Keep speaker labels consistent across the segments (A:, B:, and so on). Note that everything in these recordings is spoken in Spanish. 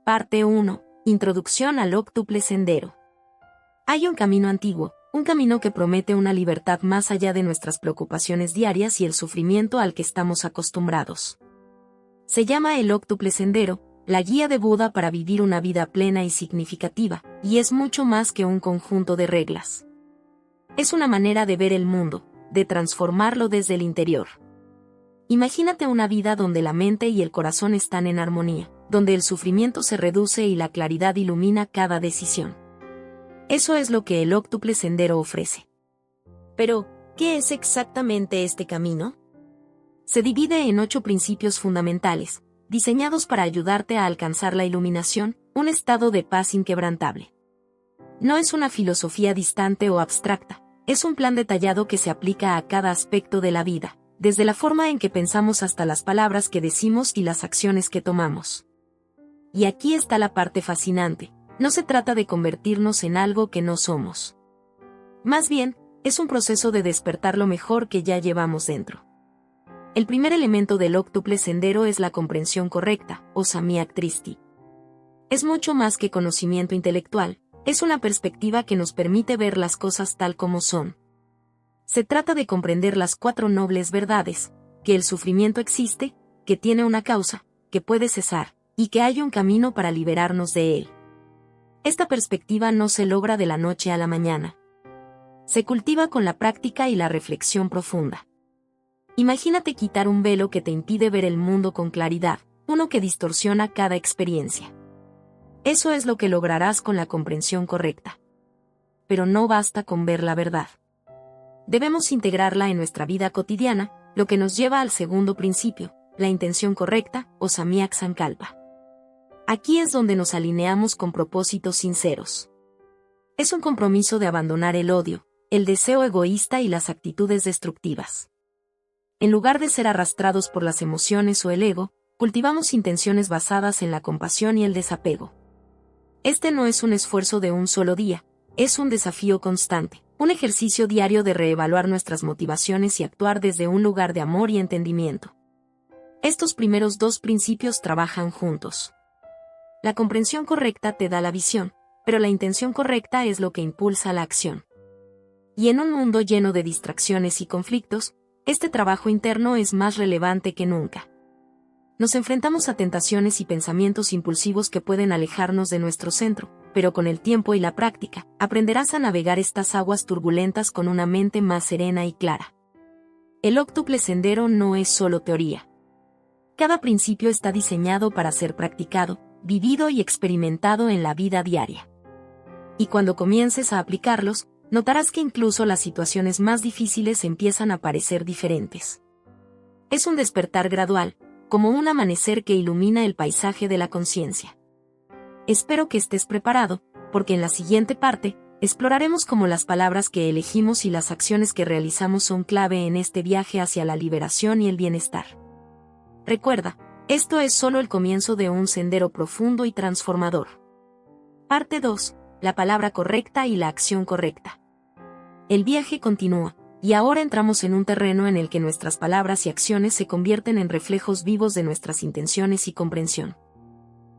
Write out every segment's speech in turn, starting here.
A: Parte 1. Introducción al óctuple sendero. Hay un camino antiguo, un camino que promete una libertad más allá de nuestras preocupaciones diarias y el sufrimiento al que estamos acostumbrados. Se llama el óctuple sendero, la guía de Buda para vivir una vida plena y significativa, y es mucho más que un conjunto de reglas. Es una manera de ver el mundo, de transformarlo desde el interior. Imagínate una vida donde la mente y el corazón están en armonía, donde el sufrimiento se reduce y la claridad ilumina cada decisión. Eso es lo que el óctuple sendero ofrece. Pero, ¿qué es exactamente este camino? Se divide en 8 principios fundamentales, diseñados para ayudarte a alcanzar la iluminación, un estado de paz inquebrantable. No es una filosofía distante o abstracta, es un plan detallado que se aplica a cada aspecto de la vida, desde la forma en que pensamos hasta las palabras que decimos y las acciones que tomamos. Y aquí está la parte fascinante, no se trata de convertirnos en algo que no somos. Más bien, es un proceso de despertar lo mejor que ya llevamos dentro. El primer elemento del óctuple sendero es la comprensión correcta, o Samyak Dristi. Es mucho más que conocimiento intelectual, es una perspectiva que nos permite ver las cosas tal como son. Se trata de comprender las 4 nobles verdades, que el sufrimiento existe, que tiene una causa, que puede cesar, y que hay un camino para liberarnos de él. Esta perspectiva no se logra de la noche a la mañana. Se cultiva con la práctica y la reflexión profunda. Imagínate quitar un velo que te impide ver el mundo con claridad, uno que distorsiona cada experiencia. Eso es lo que lograrás con la comprensión correcta. Pero no basta con ver la verdad. Debemos integrarla en nuestra vida cotidiana, lo que nos lleva al segundo principio, la intención correcta, o Samyak Sankalpa. Aquí es donde nos alineamos con propósitos sinceros. Es un compromiso de abandonar el odio, el deseo egoísta y las actitudes destructivas. En lugar de ser arrastrados por las emociones o el ego, cultivamos intenciones basadas en la compasión y el desapego. Este no es un esfuerzo de un solo día, es un desafío constante, un ejercicio diario de reevaluar nuestras motivaciones y actuar desde un lugar de amor y entendimiento. Estos primeros 2 principios trabajan juntos. La comprensión correcta te da la visión, pero la intención correcta es lo que impulsa la acción. Y en un mundo lleno de distracciones y conflictos, este trabajo interno es más relevante que nunca. Nos enfrentamos a tentaciones y pensamientos impulsivos que pueden alejarnos de nuestro centro, pero con el tiempo y la práctica, aprenderás a navegar estas aguas turbulentas con una mente más serena y clara. El óctuple sendero no es solo teoría. Cada principio está diseñado para ser practicado, vivido y experimentado en la vida diaria. Y cuando comiences a aplicarlos, notarás que incluso las situaciones más difíciles empiezan a parecer diferentes. Es un despertar gradual, como un amanecer que ilumina el paisaje de la conciencia. Espero que estés preparado, porque en la siguiente parte, exploraremos cómo las palabras que elegimos y las acciones que realizamos son clave en este viaje hacia la liberación y el bienestar. Recuerda, esto es solo el comienzo de un sendero profundo y transformador. Parte 2. La palabra correcta y la acción correcta. El viaje continúa, y ahora entramos en un terreno en el que nuestras palabras y acciones se convierten en reflejos vivos de nuestras intenciones y comprensión.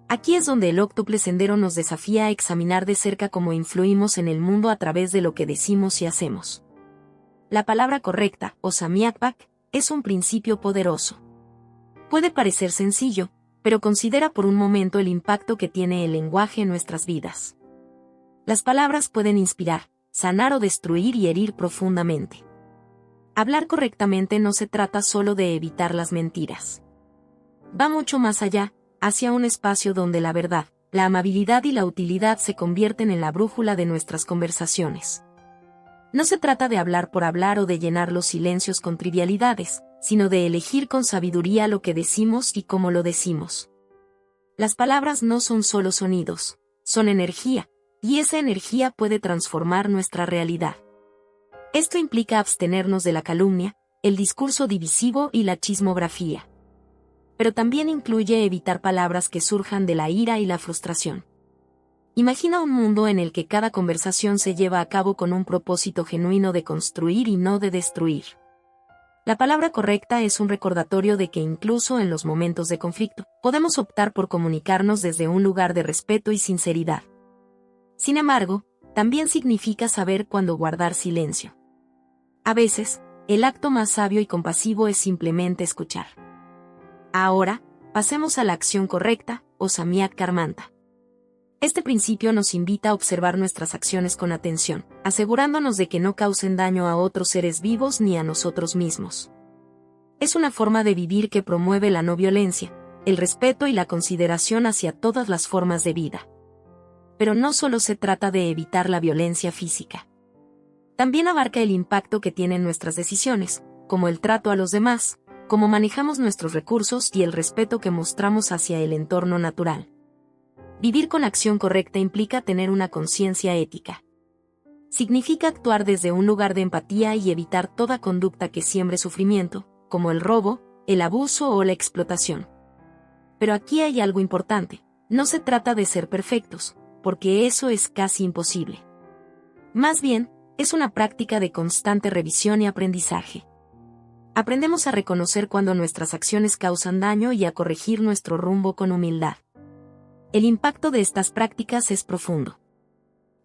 A: Aquí es donde el óctuple sendero nos desafía a examinar de cerca cómo influimos en el mundo a través de lo que decimos y hacemos. La palabra correcta, o Samyak, es un principio poderoso. Puede parecer sencillo, pero considera por un momento el impacto que tiene el lenguaje en nuestras vidas. Las palabras pueden inspirar, sanar o destruir y herir profundamente. Hablar correctamente no se trata solo de evitar las mentiras. Va mucho más allá, hacia un espacio donde la verdad, la amabilidad y la utilidad se convierten en la brújula de nuestras conversaciones. No se trata de hablar por hablar o de llenar los silencios con trivialidades, sino de elegir con sabiduría lo que decimos y cómo lo decimos. Las palabras no son solo sonidos, son energía, y esa energía puede transformar nuestra realidad. Esto implica abstenernos de la calumnia, el discurso divisivo y la chismografía. Pero también incluye evitar palabras que surjan de la ira y la frustración. Imagina un mundo en el que cada conversación se lleva a cabo con un propósito genuino de construir y no de destruir. La palabra correcta es un recordatorio de que incluso en los momentos de conflicto, podemos optar por comunicarnos desde un lugar de respeto y sinceridad. Sin embargo, también significa saber cuándo guardar silencio. A veces, el acto más sabio y compasivo es simplemente escuchar. Ahora, pasemos a la acción correcta, o Samyak Karmanta. Este principio nos invita a observar nuestras acciones con atención, asegurándonos de que no causen daño a otros seres vivos ni a nosotros mismos. Es una forma de vivir que promueve la no violencia, el respeto y la consideración hacia todas las formas de vida. Pero no solo se trata de evitar la violencia física. También abarca el impacto que tienen nuestras decisiones, como el trato a los demás, cómo manejamos nuestros recursos y el respeto que mostramos hacia el entorno natural. Vivir con acción correcta implica tener una conciencia ética. Significa actuar desde un lugar de empatía y evitar toda conducta que siembre sufrimiento, como el robo, el abuso o la explotación. Pero aquí hay algo importante: no se trata de ser perfectos, porque eso es casi imposible. Más bien, es una práctica de constante revisión y aprendizaje. Aprendemos a reconocer cuando nuestras acciones causan daño y a corregir nuestro rumbo con humildad. El impacto de estas prácticas es profundo.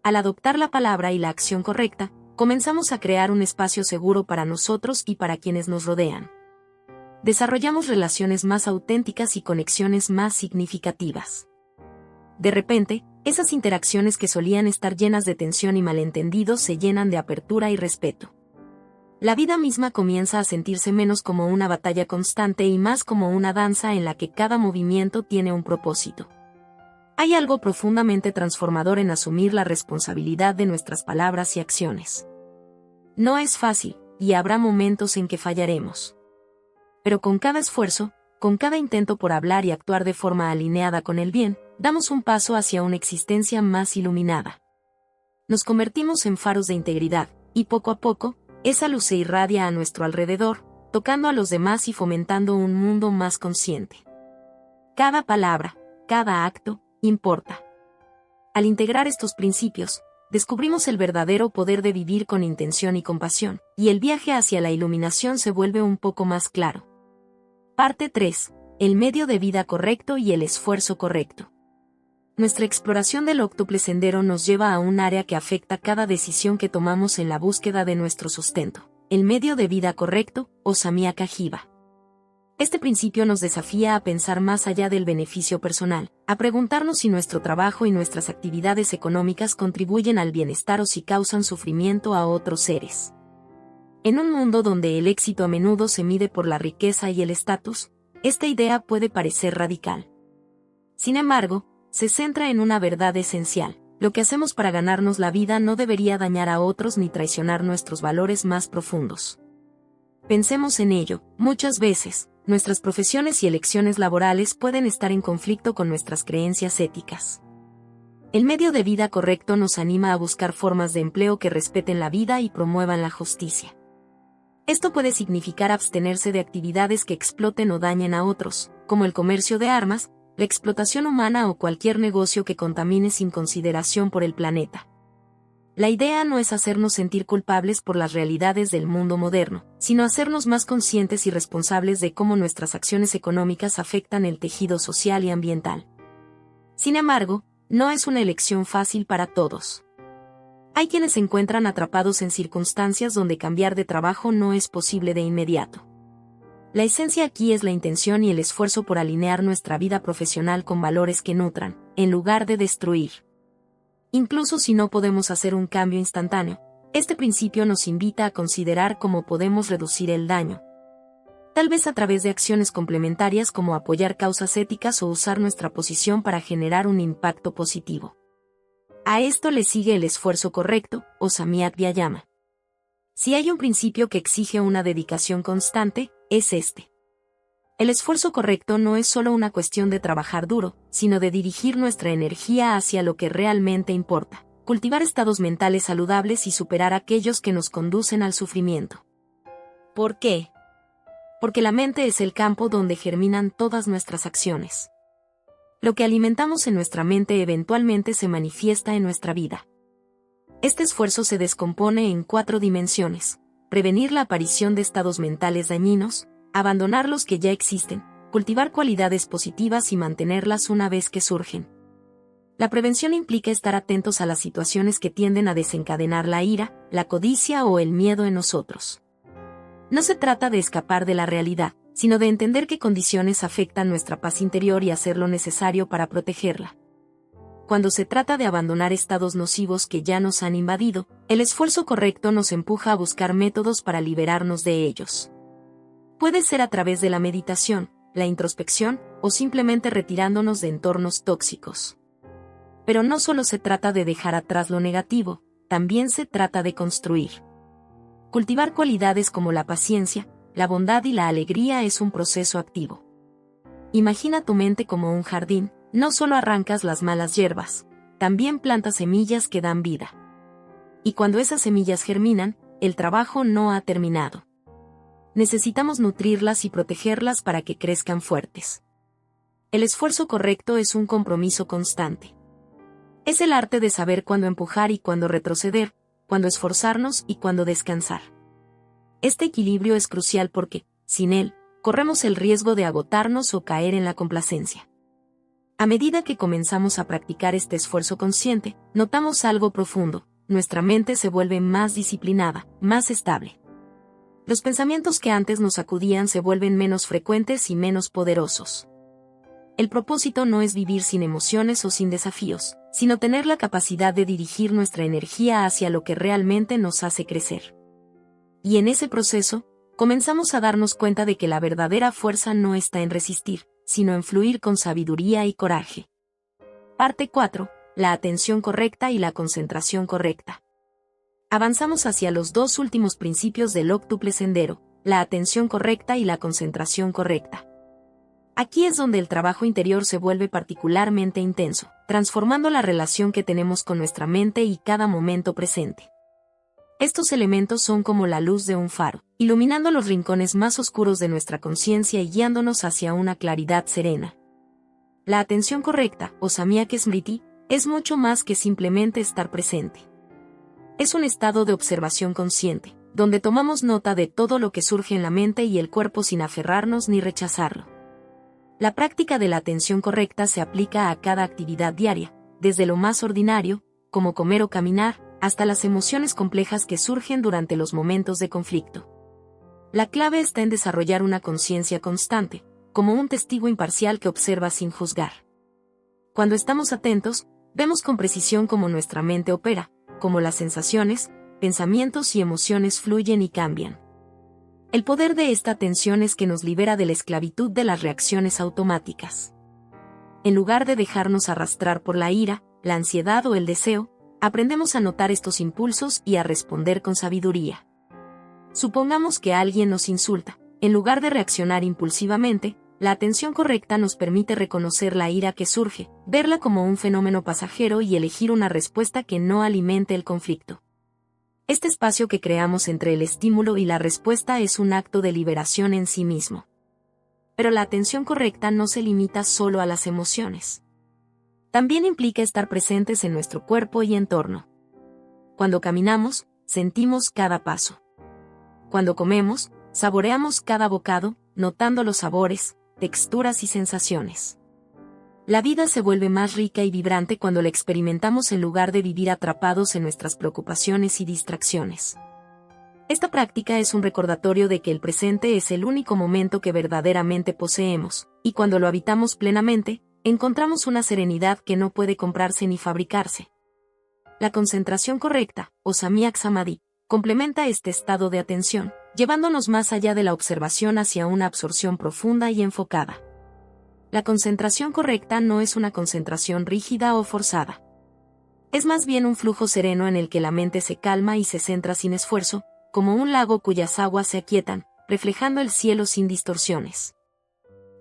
A: Al adoptar la palabra y la acción correcta, comenzamos a crear un espacio seguro para nosotros y para quienes nos rodean. Desarrollamos relaciones más auténticas y conexiones más significativas. De repente, esas interacciones que solían estar llenas de tensión y malentendidos se llenan de apertura y respeto. La vida misma comienza a sentirse menos como una batalla constante y más como una danza en la que cada movimiento tiene un propósito. Hay algo profundamente transformador en asumir la responsabilidad de nuestras palabras y acciones. No es fácil, y habrá momentos en que fallaremos. Pero con cada esfuerzo, con cada intento por hablar y actuar de forma alineada con el bien, damos un paso hacia una existencia más iluminada. Nos convertimos en faros de integridad, y poco a poco, esa luz se irradia a nuestro alrededor, tocando a los demás y fomentando un mundo más consciente. Cada palabra, cada acto, importa. Al integrar estos principios, descubrimos el verdadero poder de vivir con intención y compasión, y el viaje hacia la iluminación se vuelve un poco más claro. Parte 3. El medio de vida correcto y el esfuerzo correcto. Nuestra exploración del óctuple sendero nos lleva a un área que afecta cada decisión que tomamos en la búsqueda de nuestro sustento, el medio de vida correcto, o Samyak Jiva. Este principio nos desafía a pensar más allá del beneficio personal, a preguntarnos si nuestro trabajo y nuestras actividades económicas contribuyen al bienestar o si causan sufrimiento a otros seres. En un mundo donde el éxito a menudo se mide por la riqueza y el estatus, esta idea puede parecer radical. Sin embargo, se centra en una verdad esencial: lo que hacemos para ganarnos la vida no debería dañar a otros ni traicionar nuestros valores más profundos. Pensemos en ello. Muchas veces, nuestras profesiones y elecciones laborales pueden estar en conflicto con nuestras creencias éticas. El medio de vida correcto nos anima a buscar formas de empleo que respeten la vida y promuevan la justicia. Esto puede significar abstenerse de actividades que exploten o dañen a otros, como el comercio de armas, la explotación humana o cualquier negocio que contamine sin consideración por el planeta. La idea no es hacernos sentir culpables por las realidades del mundo moderno, sino hacernos más conscientes y responsables de cómo nuestras acciones económicas afectan el tejido social y ambiental. Sin embargo, no es una elección fácil para todos. Hay quienes se encuentran atrapados en circunstancias donde cambiar de trabajo no es posible de inmediato. La esencia aquí es la intención y el esfuerzo por alinear nuestra vida profesional con valores que nutran, en lugar de destruir. Incluso si no podemos hacer un cambio instantáneo, este principio nos invita a considerar cómo podemos reducir el daño. Tal vez a través de acciones complementarias como apoyar causas éticas o usar nuestra posición para generar un impacto positivo. A esto le sigue el esfuerzo correcto, o Samyak Vyayama. Si hay un principio que exige una dedicación constante, es este. El esfuerzo correcto no es solo una cuestión de trabajar duro, sino de dirigir nuestra energía hacia lo que realmente importa: cultivar estados mentales saludables y superar aquellos que nos conducen al sufrimiento. ¿Por qué? Porque la mente es el campo donde germinan todas nuestras acciones. Lo que alimentamos en nuestra mente eventualmente se manifiesta en nuestra vida. Este esfuerzo se descompone en 4 dimensiones: prevenir la aparición de estados mentales dañinos, abandonar los que ya existen, cultivar cualidades positivas y mantenerlas una vez que surgen. La prevención implica estar atentos a las situaciones que tienden a desencadenar la ira, la codicia o el miedo en nosotros. No se trata de escapar de la realidad, sino de entender qué condiciones afectan nuestra paz interior y hacer lo necesario para protegerla. Cuando se trata de abandonar estados nocivos que ya nos han invadido, el esfuerzo correcto nos empuja a buscar métodos para liberarnos de ellos. Puede ser a través de la meditación, la introspección, o simplemente retirándonos de entornos tóxicos. Pero no solo se trata de dejar atrás lo negativo, también se trata de construir. Cultivar cualidades como la paciencia, la bondad y la alegría es un proceso activo. Imagina tu mente como un jardín, no solo arrancas las malas hierbas, también plantas semillas que dan vida. Y cuando esas semillas germinan, el trabajo no ha terminado. Necesitamos nutrirlas y protegerlas para que crezcan fuertes. El esfuerzo correcto es un compromiso constante. Es el arte de saber cuándo empujar y cuándo retroceder, cuándo esforzarnos y cuándo descansar. Este equilibrio es crucial porque, sin él, corremos el riesgo de agotarnos o caer en la complacencia. A medida que comenzamos a practicar este esfuerzo consciente, notamos algo profundo: nuestra mente se vuelve más disciplinada, más estable. Los pensamientos que antes nos sacudían se vuelven menos frecuentes y menos poderosos. El propósito no es vivir sin emociones o sin desafíos, sino tener la capacidad de dirigir nuestra energía hacia lo que realmente nos hace crecer. Y en ese proceso, comenzamos a darnos cuenta de que la verdadera fuerza no está en resistir, sino en fluir con sabiduría y coraje. Parte 4. La atención correcta y la concentración correcta. Avanzamos hacia los dos últimos principios del óctuple sendero, la atención correcta y la concentración correcta. Aquí es donde el trabajo interior se vuelve particularmente intenso, transformando la relación que tenemos con nuestra mente y cada momento presente. Estos elementos son como la luz de un faro, iluminando los rincones más oscuros de nuestra conciencia y guiándonos hacia una claridad serena. La atención correcta, o Samyak Smriti, es mucho más que simplemente estar presente. Es un estado de observación consciente, donde tomamos nota de todo lo que surge en la mente y el cuerpo sin aferrarnos ni rechazarlo. La práctica de la atención correcta se aplica a cada actividad diaria, desde lo más ordinario, como comer o caminar, hasta las emociones complejas que surgen durante los momentos de conflicto. La clave está en desarrollar una conciencia constante, como un testigo imparcial que observa sin juzgar. Cuando estamos atentos, vemos con precisión cómo nuestra mente opera, cómo las sensaciones, pensamientos y emociones fluyen y cambian. El poder de esta atención es que nos libera de la esclavitud de las reacciones automáticas. En lugar de dejarnos arrastrar por la ira, la ansiedad o el deseo, aprendemos a notar estos impulsos y a responder con sabiduría. Supongamos que alguien nos insulta. En lugar de reaccionar impulsivamente, la atención correcta nos permite reconocer la ira que surge, verla como un fenómeno pasajero y elegir una respuesta que no alimente el conflicto. Este espacio que creamos entre el estímulo y la respuesta es un acto de liberación en sí mismo. Pero la atención correcta no se limita solo a las emociones. También implica estar presentes en nuestro cuerpo y entorno. Cuando caminamos, sentimos cada paso. Cuando comemos, saboreamos cada bocado, notando los sabores, texturas y sensaciones. La vida se vuelve más rica y vibrante cuando la experimentamos en lugar de vivir atrapados en nuestras preocupaciones y distracciones. Esta práctica es un recordatorio de que el presente es el único momento que verdaderamente poseemos, y cuando lo habitamos plenamente, encontramos una serenidad que no puede comprarse ni fabricarse. La concentración correcta, o Samyak Samadhi, complementa este estado de atención, llevándonos más allá de la observación hacia una absorción profunda y enfocada. La concentración correcta no es una concentración rígida o forzada. Es más bien un flujo sereno en el que la mente se calma y se centra sin esfuerzo, como un lago cuyas aguas se aquietan, reflejando el cielo sin distorsiones.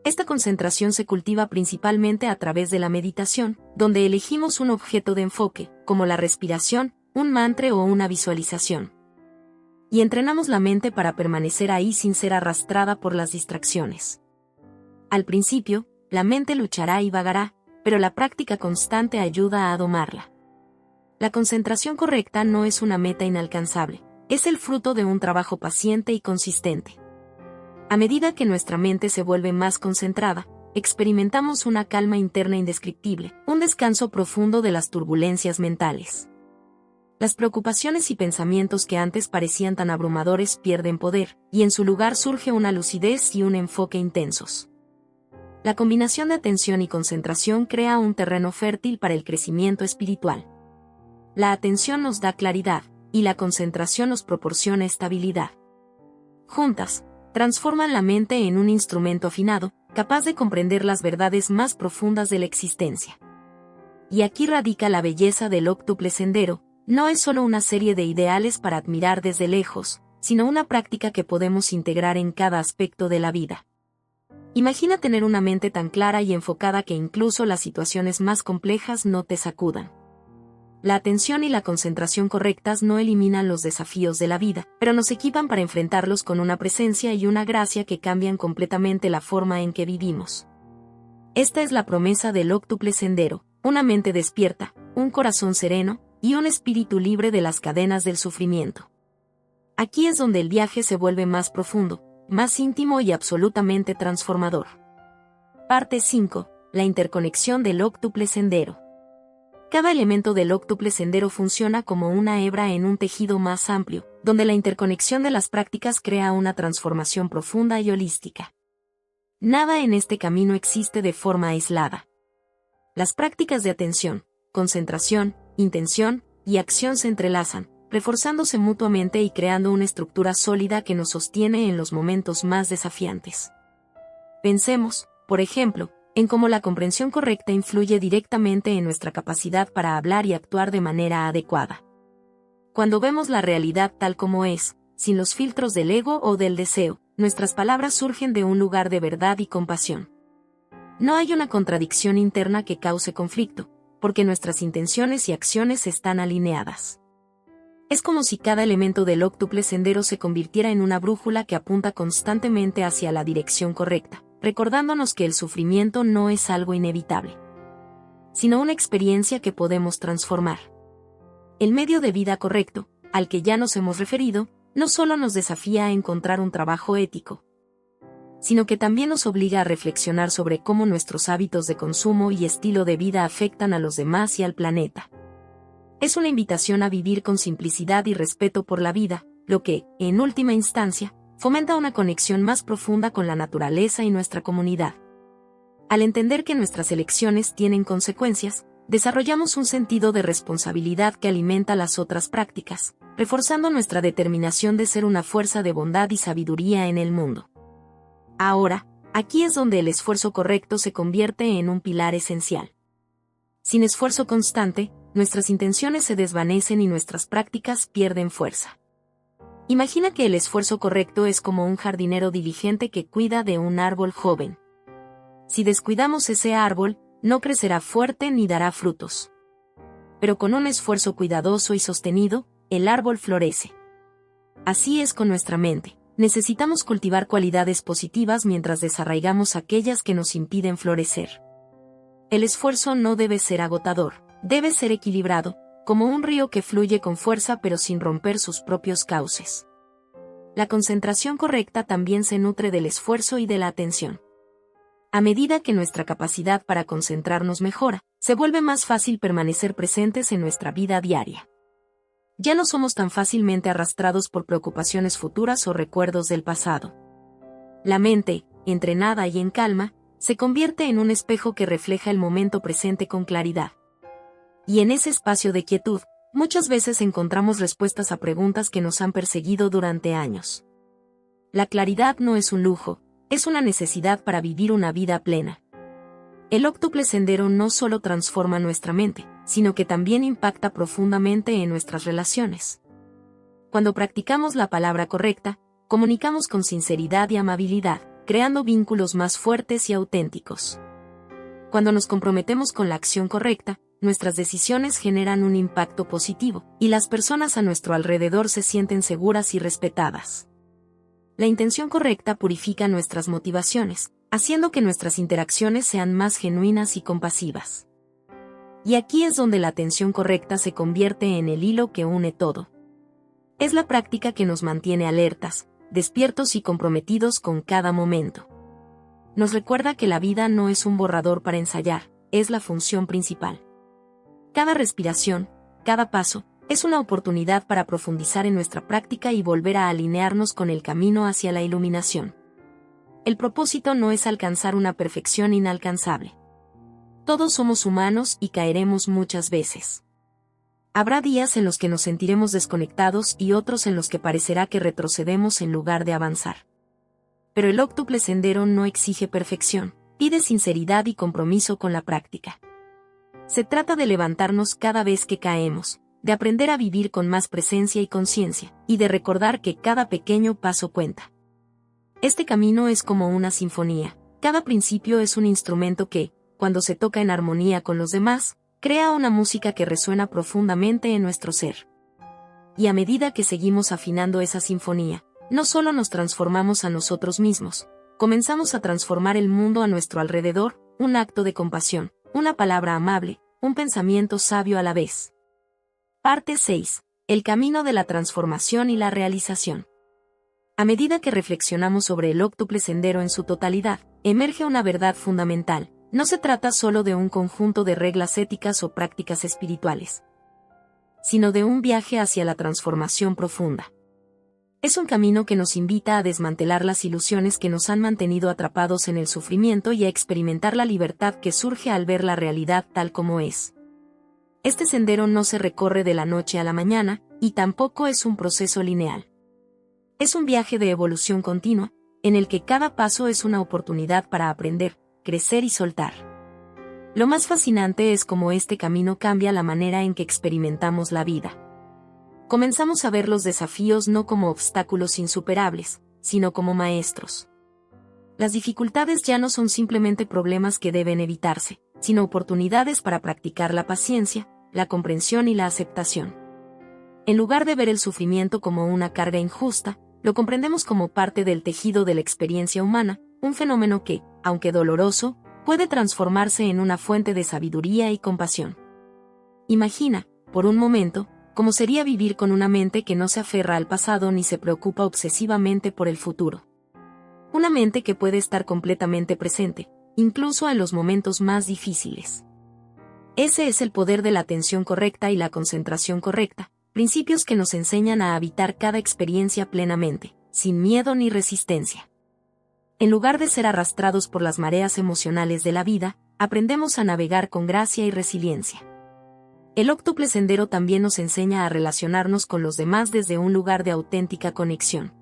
A: Esta concentración se cultiva principalmente a través de la meditación, donde elegimos un objeto de enfoque, como la respiración, un mantra o una visualización. Y entrenamos la mente para permanecer ahí sin ser arrastrada por las distracciones. Al principio, la mente luchará y vagará, pero la práctica constante ayuda a domarla. La concentración correcta no es una meta inalcanzable, es el fruto de un trabajo paciente y consistente. A medida que nuestra mente se vuelve más concentrada, experimentamos una calma interna indescriptible, un descanso profundo de las turbulencias mentales. Las preocupaciones y pensamientos que antes parecían tan abrumadores pierden poder, y en su lugar surge una lucidez y un enfoque intensos. La combinación de atención y concentración crea un terreno fértil para el crecimiento espiritual. La atención nos da claridad, y la concentración nos proporciona estabilidad. Juntas, transforman la mente en un instrumento afinado, capaz de comprender las verdades más profundas de la existencia. Y aquí radica la belleza del óctuple sendero. No es solo una serie de ideales para admirar desde lejos, sino una práctica que podemos integrar en cada aspecto de la vida. Imagina tener una mente tan clara y enfocada que incluso las situaciones más complejas no te sacudan. La atención y la concentración correctas no eliminan los desafíos de la vida, pero nos equipan para enfrentarlos con una presencia y una gracia que cambian completamente la forma en que vivimos. Esta es la promesa del óctuple sendero: una mente despierta, un corazón sereno, y un espíritu libre de las cadenas del sufrimiento. Aquí es donde el viaje se vuelve más profundo, más íntimo y absolutamente transformador. Parte 5. La interconexión del óctuple sendero. Cada elemento del óctuple sendero funciona como una hebra en un tejido más amplio, donde la interconexión de las prácticas crea una transformación profunda y holística. Nada en este camino existe de forma aislada. Las prácticas de atención, concentración, intención y acción se entrelazan, reforzándose mutuamente y creando una estructura sólida que nos sostiene en los momentos más desafiantes. Pensemos, por ejemplo, en cómo la comprensión correcta influye directamente en nuestra capacidad para hablar y actuar de manera adecuada. Cuando vemos la realidad tal como es, sin los filtros del ego o del deseo, nuestras palabras surgen de un lugar de verdad y compasión. No hay una contradicción interna que cause conflicto, porque nuestras intenciones y acciones están alineadas. Es como si cada elemento del óctuple sendero se convirtiera en una brújula que apunta constantemente hacia la dirección correcta, recordándonos que el sufrimiento no es algo inevitable, sino una experiencia que podemos transformar. El medio de vida correcto, al que ya nos hemos referido, no solo nos desafía a encontrar un trabajo ético, sino que también nos obliga a reflexionar sobre cómo nuestros hábitos de consumo y estilo de vida afectan a los demás y al planeta. Es una invitación a vivir con simplicidad y respeto por la vida, lo que, en última instancia, fomenta una conexión más profunda con la naturaleza y nuestra comunidad. Al entender que nuestras elecciones tienen consecuencias, desarrollamos un sentido de responsabilidad que alimenta las otras prácticas, reforzando nuestra determinación de ser una fuerza de bondad y sabiduría en el mundo. Ahora, aquí es donde el esfuerzo correcto se convierte en un pilar esencial. Sin esfuerzo constante, nuestras intenciones se desvanecen y nuestras prácticas pierden fuerza. Imagina que el esfuerzo correcto es como un jardinero diligente que cuida de un árbol joven. Si descuidamos ese árbol, no crecerá fuerte ni dará frutos. Pero con un esfuerzo cuidadoso y sostenido, el árbol florece. Así es con nuestra mente. Necesitamos cultivar cualidades positivas mientras desarraigamos aquellas que nos impiden florecer. El esfuerzo no debe ser agotador, debe ser equilibrado, como un río que fluye con fuerza pero sin romper sus propios cauces. La concentración correcta también se nutre del esfuerzo y de la atención. A medida que nuestra capacidad para concentrarnos mejora, se vuelve más fácil permanecer presentes en nuestra vida diaria. Ya no somos tan fácilmente arrastrados por preocupaciones futuras o recuerdos del pasado. La mente, entrenada y en calma, se convierte en un espejo que refleja el momento presente con claridad. Y en ese espacio de quietud, muchas veces encontramos respuestas a preguntas que nos han perseguido durante años. La claridad no es un lujo, es una necesidad para vivir una vida plena. El óctuple sendero no solo transforma nuestra mente, sino que también impacta profundamente en nuestras relaciones. Cuando practicamos la palabra correcta, comunicamos con sinceridad y amabilidad, creando vínculos más fuertes y auténticos. Cuando nos comprometemos con la acción correcta, nuestras decisiones generan un impacto positivo, y las personas a nuestro alrededor se sienten seguras y respetadas. La intención correcta purifica nuestras motivaciones, haciendo que nuestras interacciones sean más genuinas y compasivas. Y aquí es donde la atención correcta se convierte en el hilo que une todo. Es la práctica que nos mantiene alertas, despiertos y comprometidos con cada momento. Nos recuerda que la vida no es un borrador para ensayar, es la función principal. Cada respiración, cada paso, es una oportunidad para profundizar en nuestra práctica y volver a alinearnos con el camino hacia la iluminación. El propósito no es alcanzar una perfección inalcanzable. Todos somos humanos y caeremos muchas veces. Habrá días en los que nos sentiremos desconectados y otros en los que parecerá que retrocedemos en lugar de avanzar. Pero el óctuple sendero no exige perfección, pide sinceridad y compromiso con la práctica. Se trata de levantarnos cada vez que caemos, de aprender a vivir con más presencia y conciencia, y de recordar que cada pequeño paso cuenta. Este camino es como una sinfonía, cada principio es un instrumento que, cuando se toca en armonía con los demás, crea una música que resuena profundamente en nuestro ser. Y a medida que seguimos afinando esa sinfonía, no solo nos transformamos a nosotros mismos, comenzamos a transformar el mundo a nuestro alrededor, un acto de compasión, una palabra amable, un pensamiento sabio a la vez. Parte 6. El camino de la transformación y la realización. A medida que reflexionamos sobre el óctuple sendero en su totalidad, emerge una verdad fundamental. No se trata solo de un conjunto de reglas éticas o prácticas espirituales, sino de un viaje hacia la transformación profunda. Es un camino que nos invita a desmantelar las ilusiones que nos han mantenido atrapados en el sufrimiento y a experimentar la libertad que surge al ver la realidad tal como es. Este sendero no se recorre de la noche a la mañana, y tampoco es un proceso lineal. Es un viaje de evolución continua, en el que cada paso es una oportunidad para aprender, crecer y soltar. Lo más fascinante es cómo este camino cambia la manera en que experimentamos la vida. Comenzamos a ver los desafíos no como obstáculos insuperables, sino como maestros. Las dificultades ya no son simplemente problemas que deben evitarse, sino oportunidades para practicar la paciencia, la comprensión y la aceptación. En lugar de ver el sufrimiento como una carga injusta, lo comprendemos como parte del tejido de la experiencia humana, un fenómeno que, aunque doloroso, puede transformarse en una fuente de sabiduría y compasión. Imagina, por un momento, cómo sería vivir con una mente que no se aferra al pasado ni se preocupa obsesivamente por el futuro. Una mente que puede estar completamente presente, incluso en los momentos más difíciles. Ese es el poder de la atención correcta y la concentración correcta, principios que nos enseñan a habitar cada experiencia plenamente, sin miedo ni resistencia. En lugar de ser arrastrados por las mareas emocionales de la vida, aprendemos a navegar con gracia y resiliencia. El óctuple sendero también nos enseña a relacionarnos con los demás desde un lugar de auténtica conexión.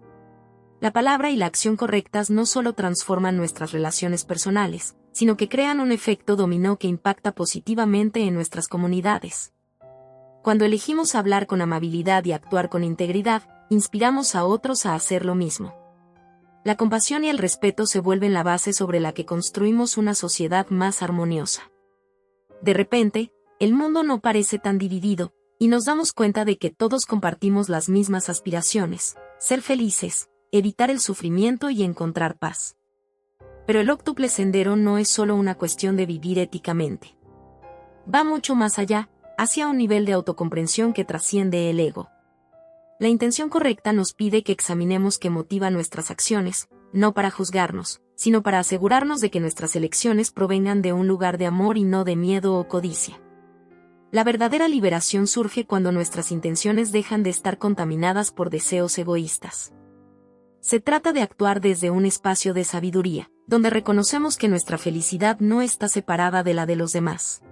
A: La palabra y la acción correctas no solo transforman nuestras relaciones personales, sino que crean un efecto dominó que impacta positivamente en nuestras comunidades. Cuando elegimos hablar con amabilidad y actuar con integridad, inspiramos a otros a hacer lo mismo. La compasión y el respeto se vuelven la base sobre la que construimos una sociedad más armoniosa. De repente, el mundo no parece tan dividido, y nos damos cuenta de que todos compartimos las mismas aspiraciones: ser felices, evitar el sufrimiento y encontrar paz. Pero el óctuple sendero no es solo una cuestión de vivir éticamente. Va mucho más allá, hacia un nivel de autocomprensión que trasciende el ego. La intención correcta nos pide que examinemos qué motiva nuestras acciones, no para juzgarnos, sino para asegurarnos de que nuestras elecciones provengan de un lugar de amor y no de miedo o codicia. La verdadera liberación surge cuando nuestras intenciones dejan de estar contaminadas por deseos egoístas. Se trata de actuar desde un espacio de sabiduría, donde reconocemos que nuestra felicidad no está separada de la de los demás.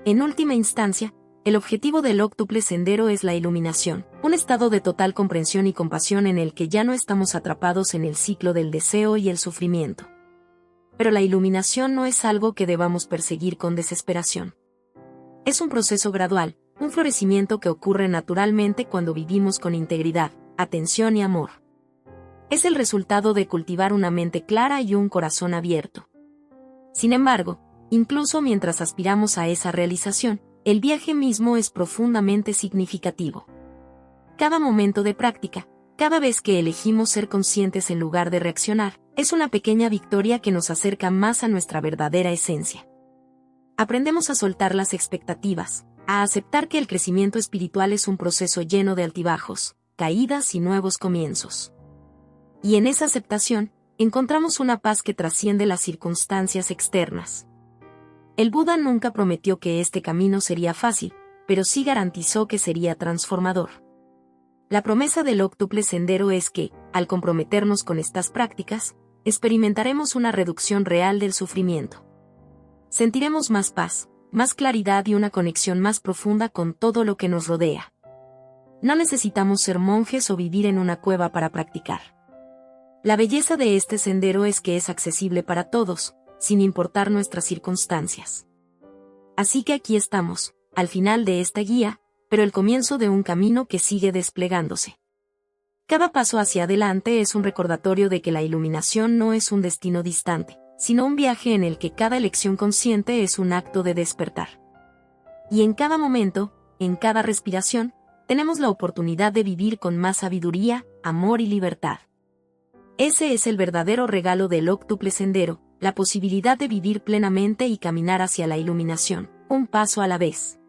A: En última instancia, el objetivo del óctuple sendero es la iluminación, un estado de total comprensión y compasión en el que ya no estamos atrapados en el ciclo del deseo y el sufrimiento. Pero la iluminación no es algo que debamos perseguir con desesperación. Es un proceso gradual, un florecimiento que ocurre naturalmente cuando vivimos con integridad, atención y amor. Es el resultado de cultivar una mente clara y un corazón abierto. Sin embargo, incluso mientras aspiramos a esa realización, el viaje mismo es profundamente significativo. Cada momento de práctica, cada vez que elegimos ser conscientes en lugar de reaccionar, es una pequeña victoria que nos acerca más a nuestra verdadera esencia. Aprendemos a soltar las expectativas, a aceptar que el crecimiento espiritual es un proceso lleno de altibajos, caídas y nuevos comienzos. Y en esa aceptación, encontramos una paz que trasciende las circunstancias externas. El Buda nunca prometió que este camino sería fácil, pero sí garantizó que sería transformador. La promesa del óctuple sendero es que, al comprometernos con estas prácticas, experimentaremos una reducción real del sufrimiento. Sentiremos más paz, más claridad y una conexión más profunda con todo lo que nos rodea. No necesitamos ser monjes o vivir en una cueva para practicar. La belleza de este sendero es que es accesible para todos, sin importar nuestras circunstancias. Así que aquí estamos, al final de esta guía, pero el comienzo de un camino que sigue desplegándose. Cada paso hacia adelante es un recordatorio de que la iluminación no es un destino distante, sino un viaje en el que cada elección consciente es un acto de despertar. Y en cada momento, en cada respiración, tenemos la oportunidad de vivir con más sabiduría, amor y libertad. Ese es el verdadero regalo del óctuple sendero, la posibilidad de vivir plenamente y caminar hacia la iluminación, un paso a la vez.